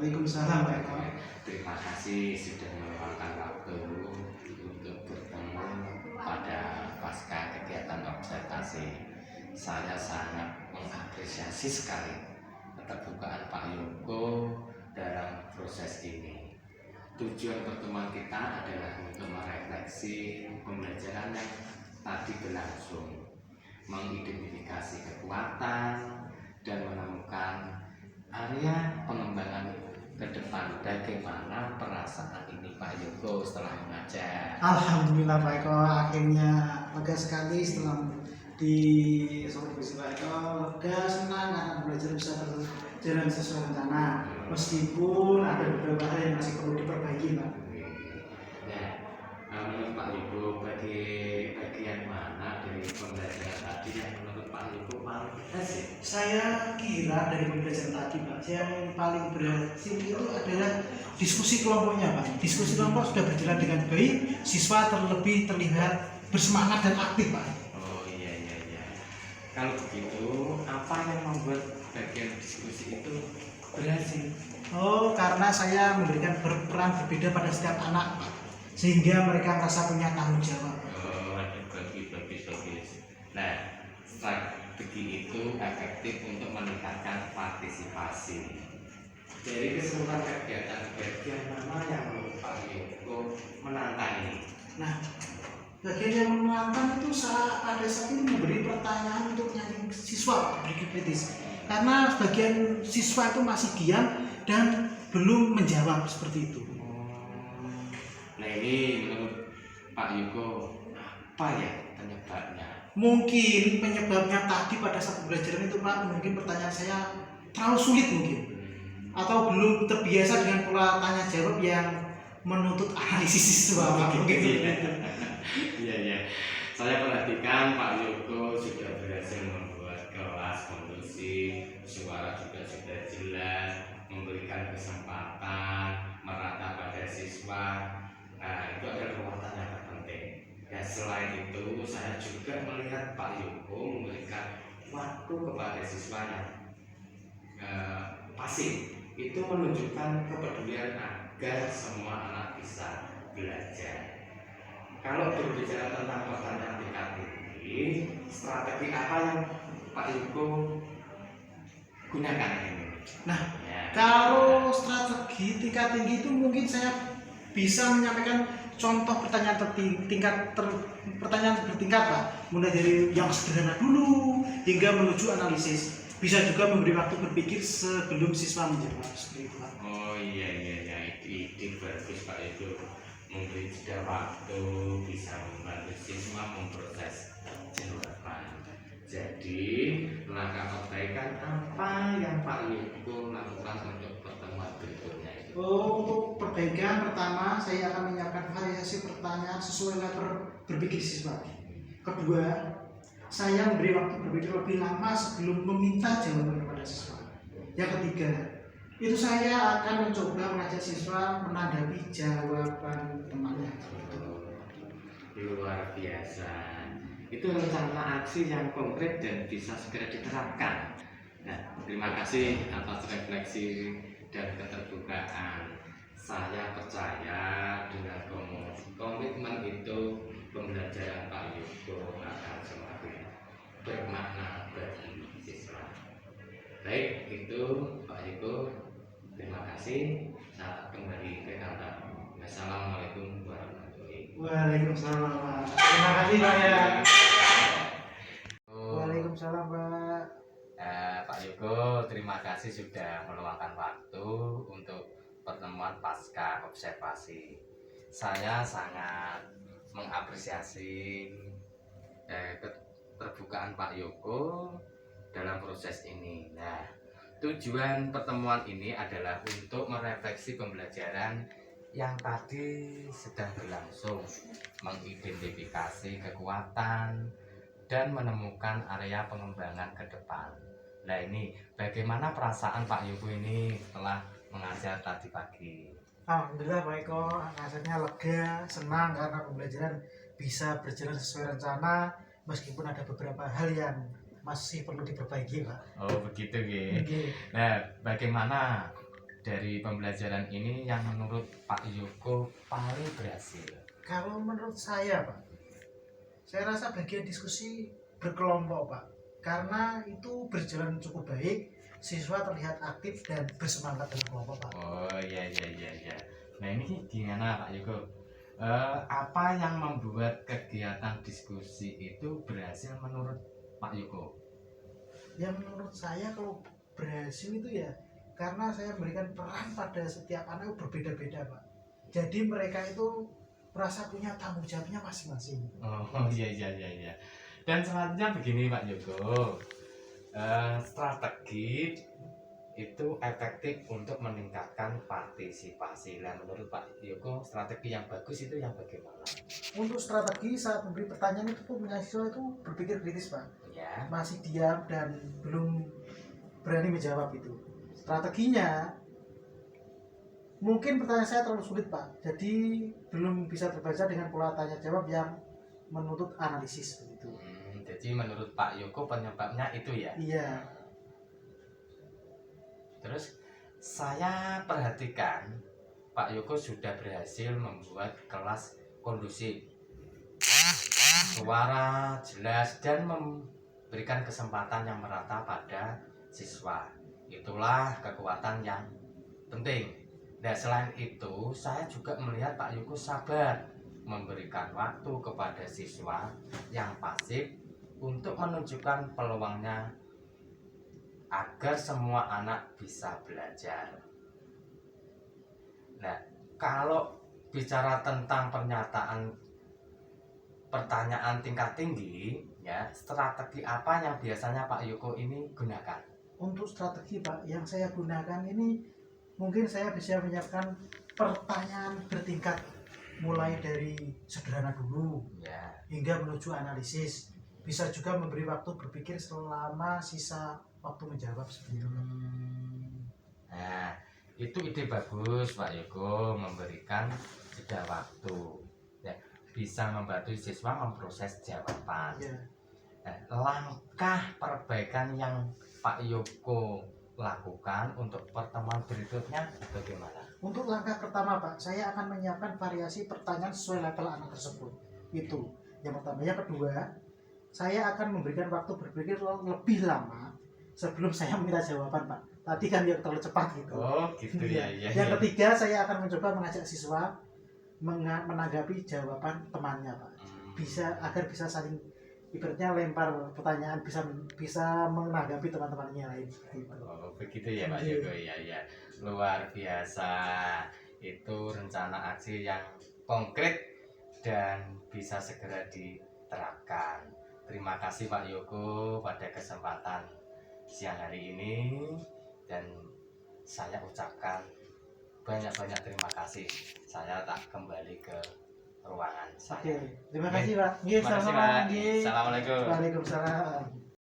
Waalaikumsalam Pak Eko. Terima kasih sudah meluangkan waktu untuk bertemu pada pasca kegiatan observasi. Saya sangat mengapresiasi sekali keterbukaan Pak Yoko dalam proses ini. Tujuan pertemuan kita adalah untuk merefleksi pembelajaran yang tadi berlangsung, mengidentifikasi kekuatan dan menemukan area pengembangan ke depan. Bagaimana perasaan ini Pak Yoko setelah mengajar? Alhamdulillah Pak Eko, akhirnya lega sekali setelah di supervisi Pak Eko. Lega, senang karena belajar bisa berjalan sesuai rencana. Meskipun ada beberapa hal yang masih perlu diperbaiki Pak. Ya, menurut Pak Yoko, bagian mana dari pembelajaran tadi yang menurut Pak Yoko paling berhasil? Saya kira dari pembelajaran tadi Pak, yang paling berhasil itu adalah diskusi kelompoknya Pak. Diskusi kelompok sudah berjalan dengan baik, siswa terlebih terlihat bersemangat dan aktif Pak. Oh iya. Kalau begitu, apa yang membuat bagian diskusi itu berhasil? Oh, karena saya memberikan berperan berbeda pada setiap anak Pak, sehingga mereka merasa punya tanggung jawab. Oh, bagus. Nah, strategi itu efektif untuk meningkatkan partisipasi. Dari keseluruhan kegiatan, bagian mana yang menurut Pak Yoko menantang ini? Nah, bagian yang menantang itu pada saat ini memberi pertanyaan untuk nyaring siswa berpikir kritis. Karena sebagian siswa itu masih diam dan belum menjawab seperti itu. Nah ini menurut Pak Yoko apa ya penyebabnya? Mungkin penyebabnya tadi pada saat pembelajaran itu Pak, mungkin pertanyaan saya terlalu sulit mungkin, atau belum terbiasa dengan pola tanya jawab yang menuntut analisis siswa Pak. Iya. Saya perhatikan Pak Yoko sudah berhasil membuat kelas kondusif, suara juga sudah jelas, memberikan kesempatan merata pada siswa. Nah itu adalah kekuatan yang terpenting. Ya selain itu saya juga melihat Pak Yoko memberikan waktu kepada siswanya. Pasif itu menunjukkan kepedulian agar semua anak bisa belajar. Kalau berbicara tentang pertanyaan tingkat tinggi, strategi apa yang Pak Yoko gunakan ini? Nah, Ya. kalau strategi tingkat tinggi itu mungkin saya bisa menyampaikan contoh pertanyaan pertanyaan bertingkat Pak, mulai dari yang sederhana dulu hingga menuju analisis. Bisa juga memberi waktu berpikir sebelum siswa menjawab seperti itu Pak. Oh iya, ide bagus Pak itu, memberi jeda waktu bisa membantu siswa memproses jawaban. Jadi langkah perbaikan apa yang Pak Yoko lakukan untuk pertemuan berikutnya itu? Oh, untuk perbaikan pertama saya akan menyiapkan variasi pertanyaan sesuai level berpikir siswa. Kedua, saya memberi waktu berpikir lebih lama sebelum meminta jawaban kepada siswa. Yang ketiga, itu saya akan mencoba mengajak siswa menanggapi jawaban temannya. Luar biasa. Itu rencana aksi yang konkret dan bisa segera diterapkan. Nah, terima kasih atas refleksi dan keterbukaan. Saya percaya dengan komitmen itu pembelajaran Pak Yoko akan semakin bermakna bagi siswa. Baik, itu Pak Yoko. Terima kasih. Saya kembali ke kantor. Wassalamualaikum warahmatullahi wabarakatuh. Waalaikumsalam Pak. Terima kasih Pak ya. Waalaikumsalam Pak. Pak Yoko, terima kasih sudah meluangkan waktu untuk pertemuan pasca observasi. Saya sangat mengapresiasi keterbukaan Pak Yoko dalam proses ini. Nah, tujuan pertemuan ini adalah untuk merefleksi pembelajaran yang tadi sedang berlangsung, mengidentifikasi kekuatan dan menemukan area pengembangan ke depan. Nah ini bagaimana perasaan Pak Yoko ini setelah mengajar tadi pagi? Alhamdulillah Pak Eko, rasanya lega, senang karena pembelajaran bisa berjalan sesuai rencana meskipun ada beberapa hal yang masih perlu diperbaiki Pak. Oh begitu gitu. Oke. Nah bagaimana dari pembelajaran ini yang menurut Pak Yoko paling berhasil? Kalau menurut saya Pak, saya rasa bagian diskusi berkelompok Pak, karena itu berjalan cukup baik, siswa terlihat aktif dan bersemangat dalam kelompok Pak. Oh iya iya iya iya. Nah ini gimana Pak Yoko? Apa yang membuat kegiatan diskusi itu berhasil menurut Pak Yoko? Yang menurut saya kalau berhasil itu ya karena saya memberikan peran pada setiap anak itu berbeda-beda Pak. Jadi mereka itu merasa punya tanggung jawabnya masing-masing. Oh iya iya iya iya. Dan selanjutnya begini Pak Yoko, strategi itu efektif untuk meningkatkan partisipasi. Nah menurut Pak Yoko strategi yang bagus itu yang bagaimana? Untuk strategi saat memberi pertanyaan itu mahasiswa itu berpikir kritis Pak, Ya. masih diam dan belum berani menjawab itu. Strateginya mungkin pertanyaan saya terlalu sulit Pak, jadi belum bisa terbaca dengan pola tanya jawab yang menuntut analisis begitu. Jadi menurut Pak Yoko penyebabnya itu ya. Iya. Terus saya perhatikan Pak Yoko sudah berhasil membuat kelas kondusif, suara jelas dan memberikan kesempatan yang merata pada siswa. Itulah kekuatan yang penting. Dan selain itu saya juga melihat Pak Yoko sabar memberikan waktu kepada siswa yang pasif untuk menunjukkan peluangnya agar semua anak bisa belajar. Nah, kalau bicara tentang pertanyaan tingkat tinggi, ya strategi apa yang biasanya Pak Yoko ini gunakan? Untuk strategi Pak yang saya gunakan ini mungkin saya bisa menyiapkan pertanyaan bertingkat mulai dari sederhana dulu Ya. hingga menuju analisis. Bisa juga memberi waktu berpikir selama sisa waktu menjawab seperti itu. Nah, itu ide bagus Pak Yoko, memberikan jeda waktu. Ya, bisa membantu siswa memproses jawaban. Ya. Nah, langkah perbaikan yang Pak Yoko lakukan untuk pertemuan berikutnya bagaimana? Untuk langkah pertama Pak, saya akan menyiapkan variasi pertanyaan sesuai level anak tersebut. Itu yang pertama. Yang kedua, saya akan memberikan waktu berpikir lebih lama sebelum saya meminta jawaban Pak. Tadi kan yang terlalu cepat gitu. Oh gitu ya. Ya, Yang ya. ketiga, saya akan mencoba mengajak siswa menanggapi jawaban temannya Pak. Bisa agar bisa saling ibaratnya lempar pertanyaan, bisa menanggapi teman-temannya lain. Oh begitu ya Pak Yoko ya ya. Luar biasa. Itu rencana aksi yang konkret dan bisa segera diterapkan. Terima kasih Pak Yoko pada kesempatan siang hari ini dan saya ucapkan banyak-banyak terima kasih. Saya tak kembali ke ruangan saya. Oke, terima kasih Pak. Nggih, Terima kasih sama-sama. Pak. Nggih. Assalamualaikum. Waalaikumsalam.